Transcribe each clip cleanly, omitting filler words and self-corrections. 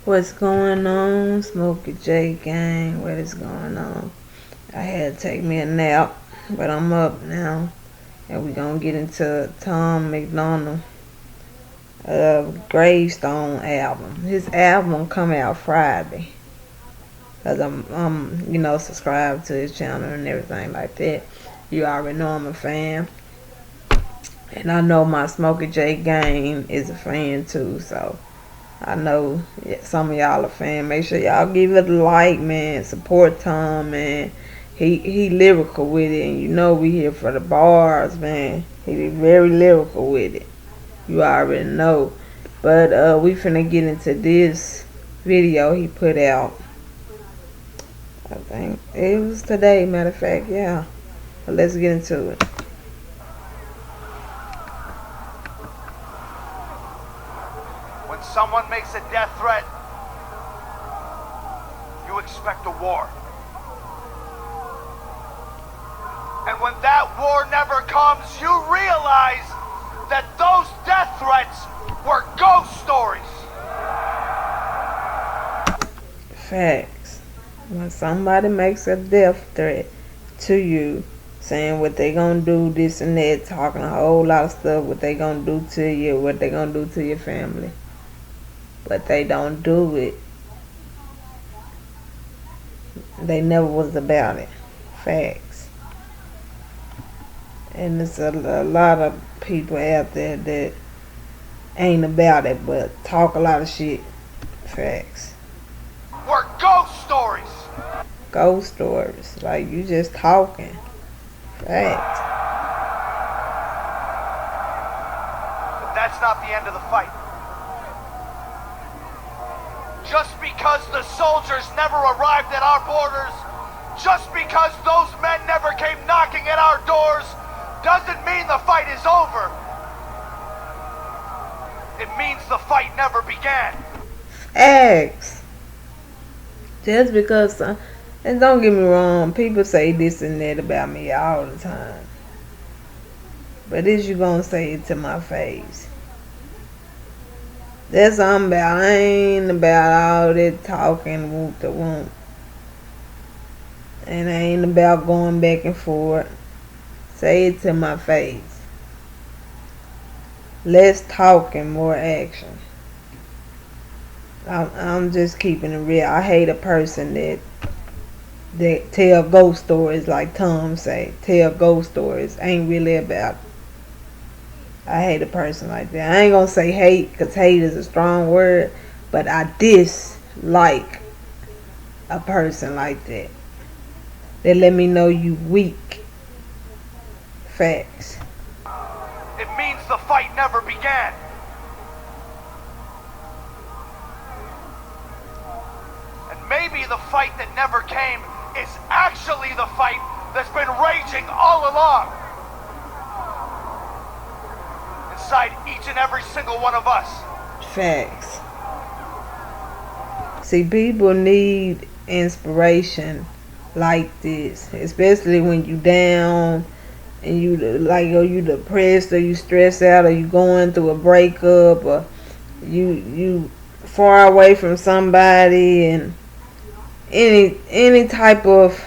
What's going on, Smokey J gang? What is going on? I had to take me a nap, but I'm up now, and we gonna get into Tom MacDonald Gravestone album. His album come out Friday, cause I'm subscribed to his channel and everything like that. You already know I'm a fan, and I know my Smokey J gang is a fan too, so. I know some of y'all are fan. Make sure y'all give it a like, man. Support Tom, man. He lyrical with it, and you know we here for the bars, man. He very lyrical with it. You already know. But we finna get into this video he put out. I think it was today, matter of fact, yeah. But let's get into it. When someone makes a death threat, you expect a war. And when that war never comes, you realize that those death threats were ghost stories. Facts. When somebody makes a death threat to you, saying what they gonna do, this and that, talking a whole lot of stuff, what they gonna do to you, what they gonna do to your family, but they don't do it. They never was about it. Facts. And there's a lot of people out there that ain't about it, but talk a lot of shit. Facts. Were ghost stories. Ghost stories. Like, you just talking. Facts. But that's not the end of the fight. Just because the soldiers never arrived at our borders, just because those men never came knocking at our doors, doesn't mean the fight is over. It means the fight never began. Facts. Just because, and don't get me wrong, people say this and that about me all the time. But is you gonna say it to my face? That's what I'm about. I ain't about all that talking whoop the whoop. And I ain't about going back and forth. Say it to my face. Less talking, more action. I'm just keeping it real. I hate a person that tell ghost stories like Tom say. Tell ghost stories. Ain't really about it. I hate a person like that. I ain't gonna say hate, because hate is a strong word, but I dislike a person like that. They let me know you weak. Facts. It means the fight never began. And maybe the fight that never came is actually the fight that's been raging all along. Inside each and every single one of us. Facts. See, people need inspiration like this, especially when you down and you like, or you depressed, or you stressed out, or you going through a breakup, or you far away from somebody, and any type of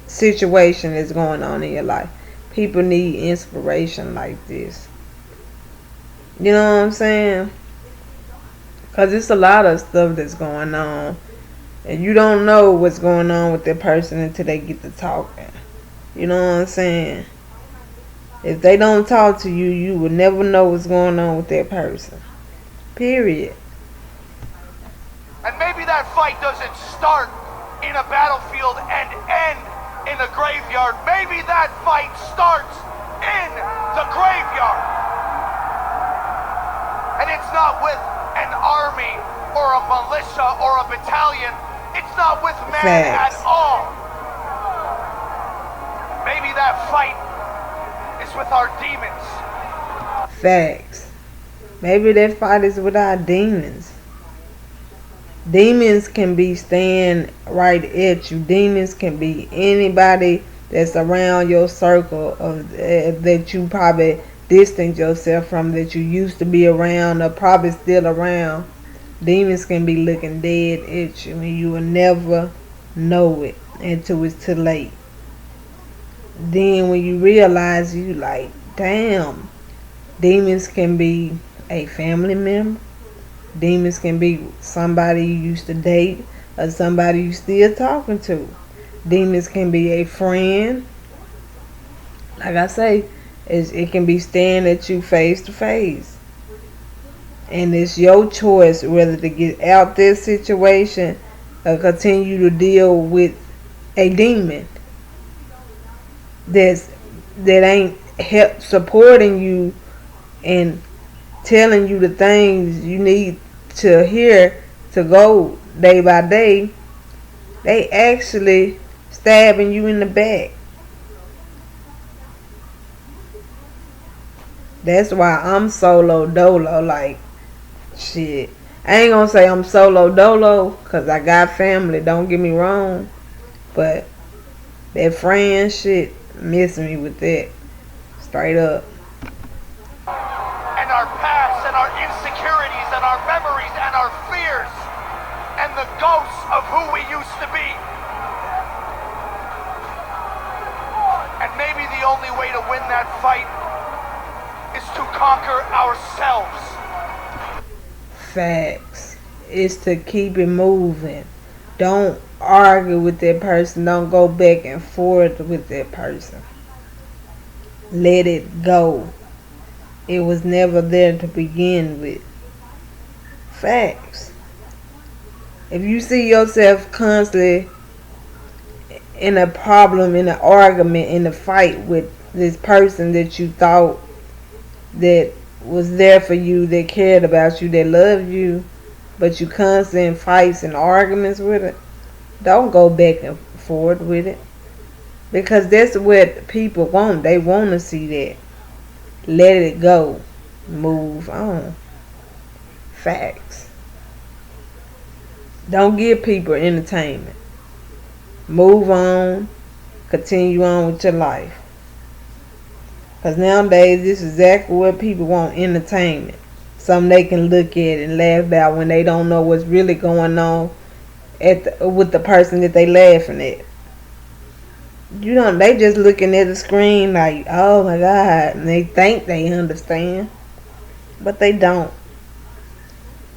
situation that's going on in your life. People need inspiration like this. You know what I'm saying? Because it's a lot of stuff that's going on, and you don't know what's going on with that person until they get to talking. You know what I'm saying? If they don't talk to you, you will never know what's going on with that person. Period. And maybe that fight doesn't start in a battlefield and end in a graveyard. Maybe that fight starts in the graveyard. And it's not with an army or a militia or a battalion. It's not with man at all. Maybe that fight is with our demons. Facts. Maybe that fight is with our demons. Demons can be staying right at you. Demons can be anybody that's around your circle of that you probably distance yourself from, that you used to be around or probably still around. Demons can be looking dead at you and you will never know it until it's too late. Then when you realize, you like, damn, demons can be a family member. Demons can be somebody you used to date or somebody you still talking to. Demons can be a friend. Like I say, it can be staring at you face to face. And it's your choice whether to get out this situation or continue to deal with a demon that's that ain't help supporting you and telling you the things you need to hear to go day by day. They actually stabbing you in the back. That's why I'm solo dolo. Like, shit, I ain't gonna say I'm solo dolo because I got family, don't get me wrong, but that friend shit miss me with that, straight up. And our past and our insecurities and our memories and our fears and the ghosts of who we used to be. And maybe the only way to win that fight is to conquer ourselves. Facts. It's to keep it moving. Don't argue with that person. Don't go back and forth with that person. Let it go. It was never there to begin with. Facts. If you see yourself constantly in a problem, in an argument, in a fight with this person that you thought that was there for you, that cared about you, that loved you, but you constantly in fights and arguments with it, don't go back and forth with it. Because that's what people want. They want to see that. Let it go. Move on. Facts. Don't give people entertainment. Move on. Continue on with your life. Because nowadays, this is exactly what people want, entertainment. Something they can look at and laugh about when they don't know what's really going on with the person that they laughing at. You know, they just looking at the screen like, oh my God, and they think they understand, but they don't.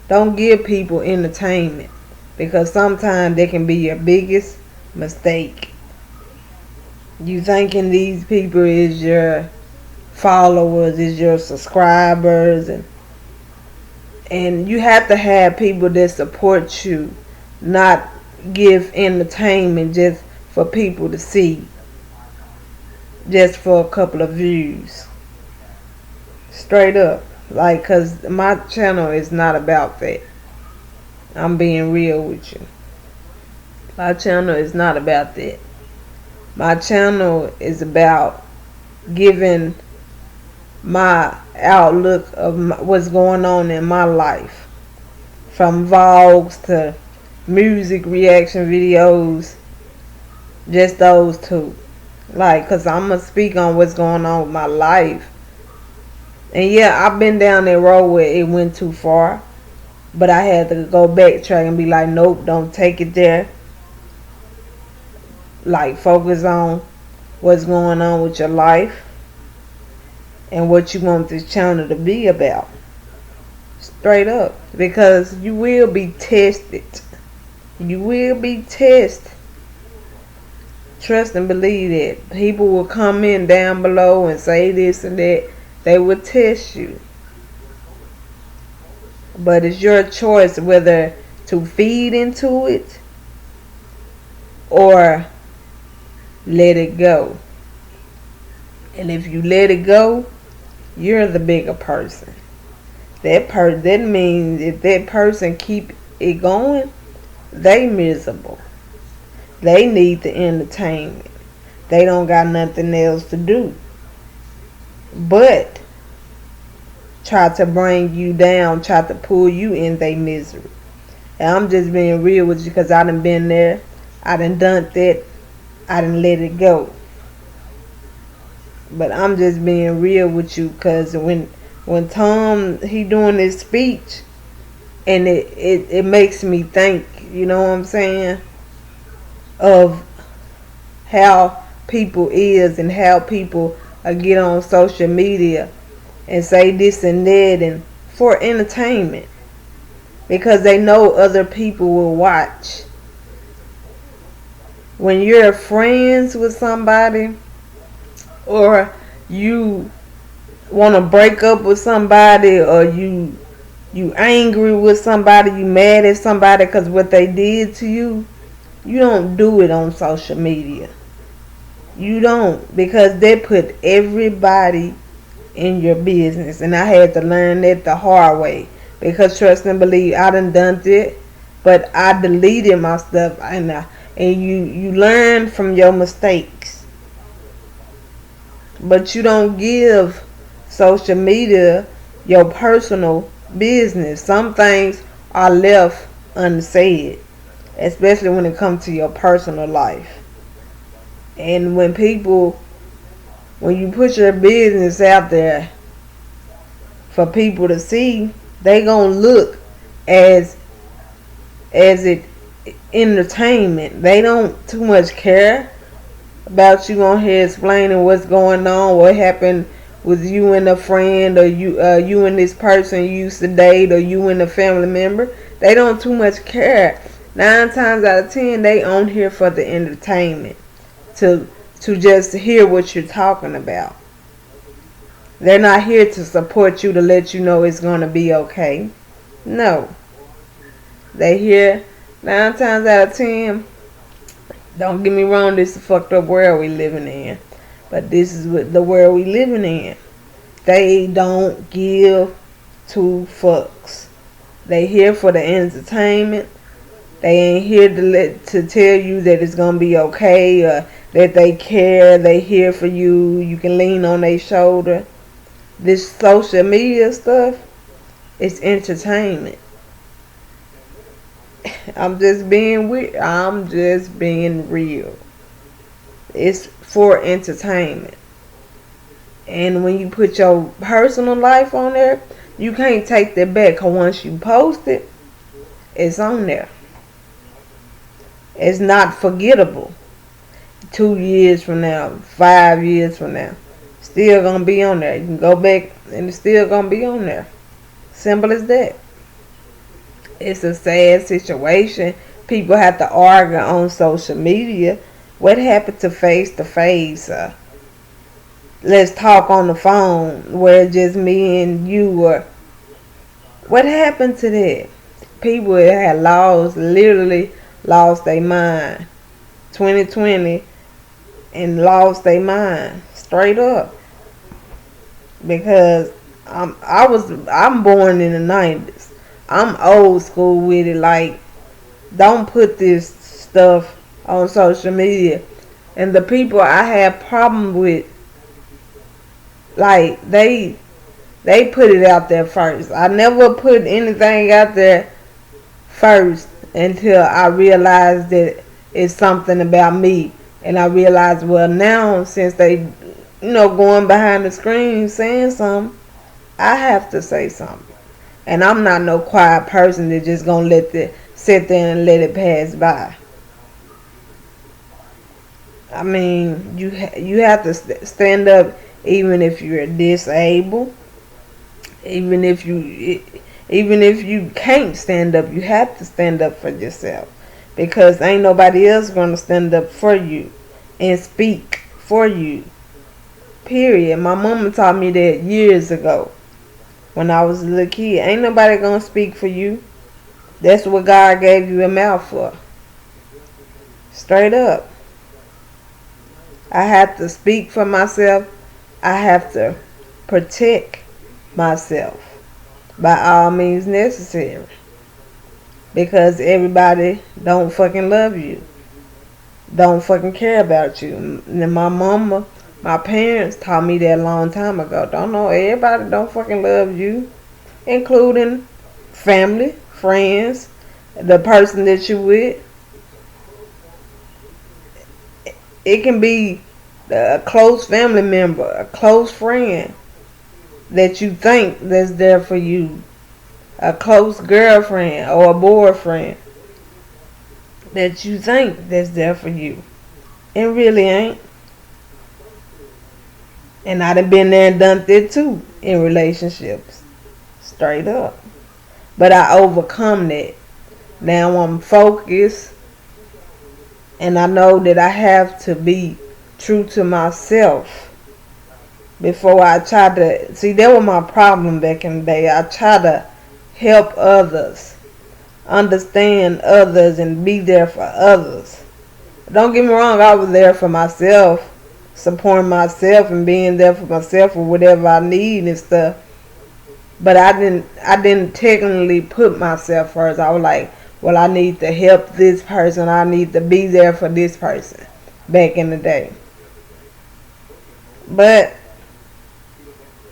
Don't give people entertainment, because sometimes they can be your biggest mistake. You thinking these people is your followers, is your subscribers, and you have to have people that support you, not give entertainment just for people to see, just for a couple of views. Straight up. Like, cause my channel is not about that. I'm being real with you. My channel is not about that. My channel is about giving my outlook of what's going on in my life, from vlogs to music reaction videos, just those two. Like, cause I'm gonna speak on what's going on with my life. And yeah, I've been down that road where it went too far, but I had to go backtrack and be like, nope, don't take it there. Like, focus on what's going on with your life and what you want this channel to be about. Straight up. Because you will be tested. You will be tested. Trust and believe that. People will come in down below and say this and that. They will test you. But it's your choice whether to feed into it or let it go. And if you let it go, you're the bigger person. That means if that person keep it going, they miserable. They need the entertainment. They don't got nothing else to do but try to bring you down, try to pull you in their misery. And I'm just being real with you because I done been there. I done that. I done let it go. But I'm just being real with you because when Tom, he doing his speech, And it makes me think, you know what I'm saying, of how people is and how people get on social media and say this and that and for entertainment because they know other people will watch. When you're friends with somebody or you want to break up with somebody or you angry with somebody, you mad at somebody because what they did to you, you don't do it on social media. You don't, because they put everybody in your business, and I had to learn that the hard way. Because trust and believe, I done it, but I deleted my stuff, and you learn from your mistakes, but you don't give social media your personal business. Some things are left unsaid, especially when it comes to your personal life. And when you put your business out there for people to see, they gonna look as it entertainment. They don't too much care about you on here explaining what's going on, what happened with you and a friend, or you and this person you used to date, or you and a family member. They don't too much care. 9 times out of 10, they on here for the entertainment, to just hear what you're talking about. They're not here to support you, to let you know it's gonna be okay. No, they here 9 times out of 10. Don't get me wrong, this is a fucked up world we living in, but this is what the world we living in. They don't give two fucks. They here for the entertainment. They ain't here to tell you that it's gonna be okay, or that they care. They here for you. You can lean on their shoulder. This social media stuff is entertainment. I'm just being weird. I'm just being real. It's for entertainment. And when you put your personal life on there, you can't take that back. Cause once you post it, it's on there. It's not forgettable. 2 years from now, 5 years from now, still gonna be on there. You can go back and it's still gonna be on there. Simple as that. It's a sad situation. People have to argue on social media. What happened to face to face? Let's talk on the phone where it's just me and you. Or what happened to that? People had literally lost their mind. 2020 and lost their mind straight up, because I'm born in the 90s. I'm old school with it. Like, don't put this stuff on social media. And the people I have problem with, like, they put it out there first. I never put anything out there first until I realized that it's something about me. And I realized, well, now since they, going behind the screen saying something, I have to say something. And I'm not no quiet person that just gonna sit there and let it pass by. I mean, you have to stand up, even if you're disabled, even if you can't stand up. You have to stand up for yourself, because ain't nobody else gonna stand up for you and speak for you. Period. My mama taught me that years ago when I was a little kid. Ain't nobody gonna speak for you. That's what God gave you a mouth for. Straight up. I have to speak for myself. I have to protect myself by all means necessary, because everybody don't fucking love you, don't fucking care about you. And my parents taught me that a long time ago. Don't know, everybody don't fucking love you, including family, friends, the person that you with. It can be a close family member, a close friend that you think that's there for you. a close girlfriend or a boyfriend that you think that's there for you. It really ain't. And I done been there and done it too in relationships. Straight up. But I overcome that. Now I'm focused and I know that I have to be true to myself before I try to see. That was my problem back in the day. I try to help others, understand others, and be there for others. Don't get me wrong, I was there for myself, supporting myself and being there for myself for whatever I need and stuff. But I didn't technically put myself first. I was like, well, I need to help this person. I need to be there for this person back in the day. But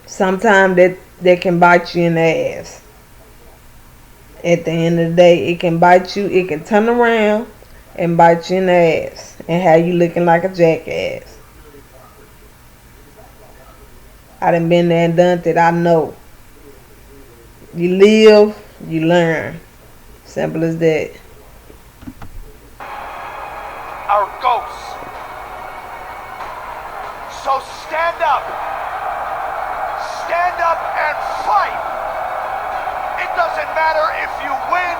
sometimes that can bite you in the ass. At the end of the day, it can bite you. It can turn around and bite you in the ass and have you looking like a jackass. I done been there and done that. I know. You live, you learn. Simple as that. Our ghosts. So stand up. Stand up and fight. It doesn't matter if you win,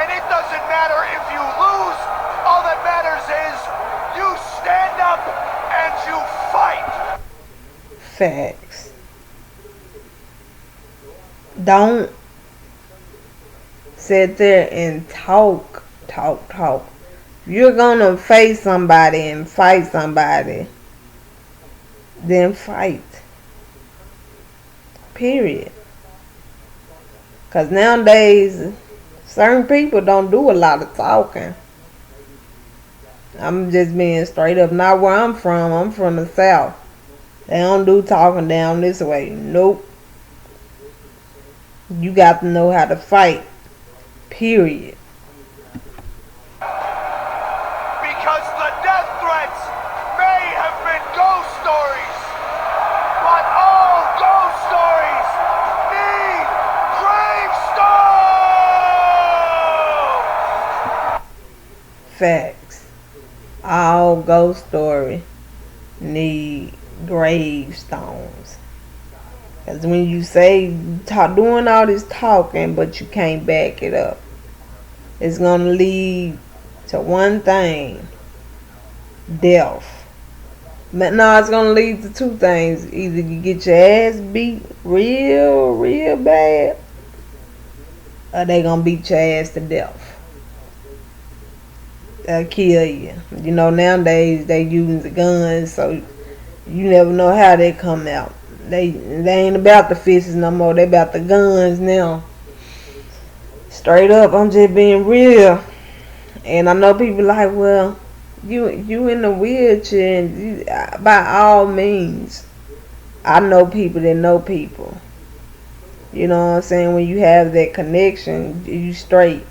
and it doesn't matter if you lose. All that matters is you stand up and you fight. Facts. Don't sit there and talk. If you're gonna face somebody and fight somebody, then fight. Period. Because nowadays, certain people don't do a lot of talking. I'm just being straight up. Not where I'm from. I'm from the South. They don't do talking down this way. Nope. You got to know how to fight. Period. Because the death threats may have been ghost stories, but all ghost stories need gravestones! Facts. All ghost story need gravestones. Because when you say doing all this talking but you can't back it up, it's going to lead to one thing: death. But no, it's going to lead to two things. Either you get your ass beat real bad, or they going to beat your ass to death. They'll kill you. You know, nowadays they using the guns, so you never know how they come out. They ain't about the fists no more. They about the guns now. Straight up, I'm just being real. And I know people like, well, you in a wheelchair, and you, by all means. I know people that know people. You know what I'm saying? When you have that connection, you straight.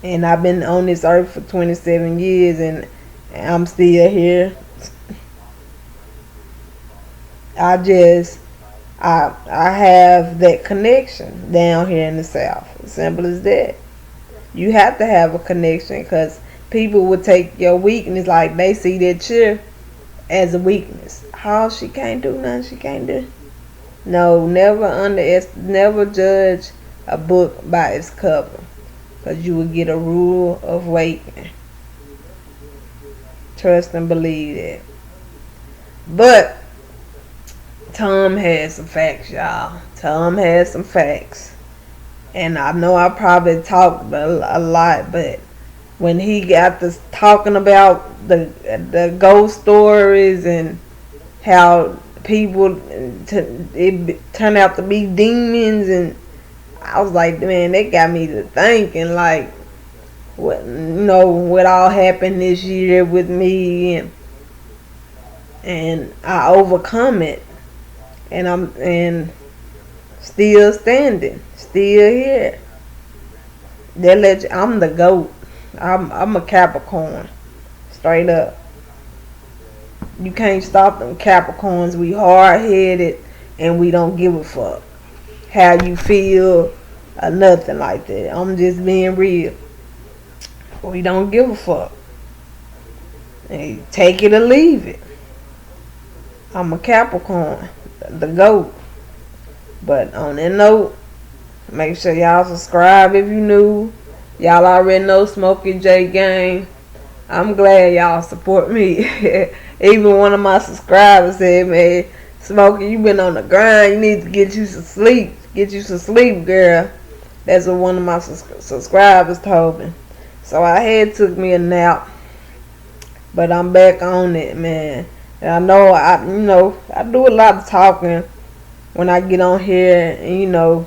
And I've been on this earth for 27 years, and I'm still here. I have that connection down here in the South. Simple as that. You have to have a connection, because people would take your weakness, like they see that cheer as a weakness. Oh, she can't do nothing. She can't do. No, never judge a book by its cover, because you will get a rule of awakening. Trust and believe that. But Tom has some facts, y'all. Tom has some facts. And I know I probably talked a lot, but when he got to talking about the ghost stories and how people it turned out to be demons, and I was like, man, that got me to thinking, like, what, what all happened this year with me, and I overcome it. And I'm still standing, still here. I'm the GOAT. I'm a Capricorn, straight up. You can't stop them Capricorns. We hard headed and we don't give a fuck. how you feel or nothing like that. I'm just being real. We don't give a fuck. Hey, take it or leave it. I'm a Capricorn, the GOAT. But on that note, make sure y'all subscribe if you new. Y'all already know Smokey J Gang. I'm glad y'all support me. Even one of my subscribers said, man, Smokey, you been on the grind. You need to get you some sleep. Get you some sleep, girl. That's what one of my subscribers told me. So I had took me a nap. But I'm back on it, man. And I know I do a lot of talking when I get on here and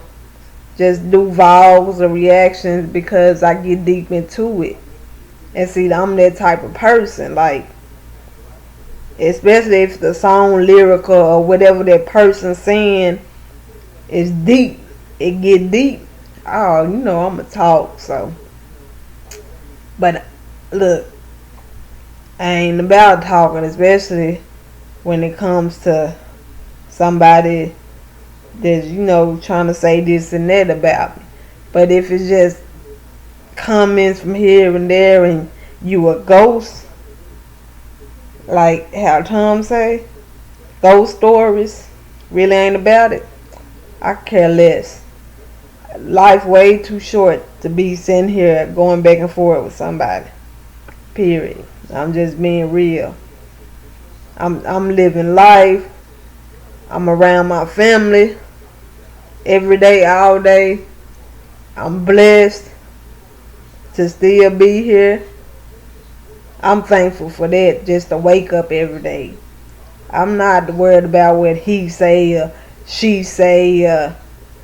just do vlogs or reactions because I get deep into it. And see, I'm that type of person, like, especially if the song lyrical or whatever that person's saying is deep, it get deep. Oh, I'ma talk, so. But look, I ain't about talking, especially when it comes to somebody that's, trying to say this and that about me. But if it's just comments from here and there and you a ghost, like how Tom say, ghost stories really ain't about it, I care less. Life way too short to be sitting here going back and forth with somebody. Period. I'm just being real. I'm living life. I'm around my family every day, all day. I'm blessed to still be here. I'm thankful for that, just to wake up every day. I'm not worried about what he say or she say or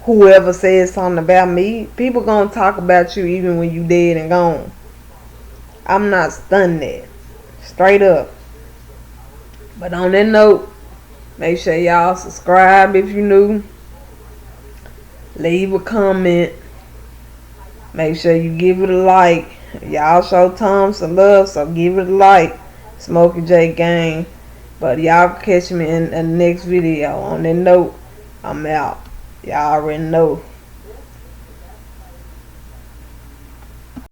whoever says something about me. People gonna talk about you even when you dead and gone. I'm not stunned that. Straight up. But on that note, make sure y'all subscribe if you new. Leave a comment. Make sure you give it a like. Y'all show Tom some love, so give it a like. Smokey J Gang. But y'all catch me in the next video. On that note, I'm out. Y'all already know.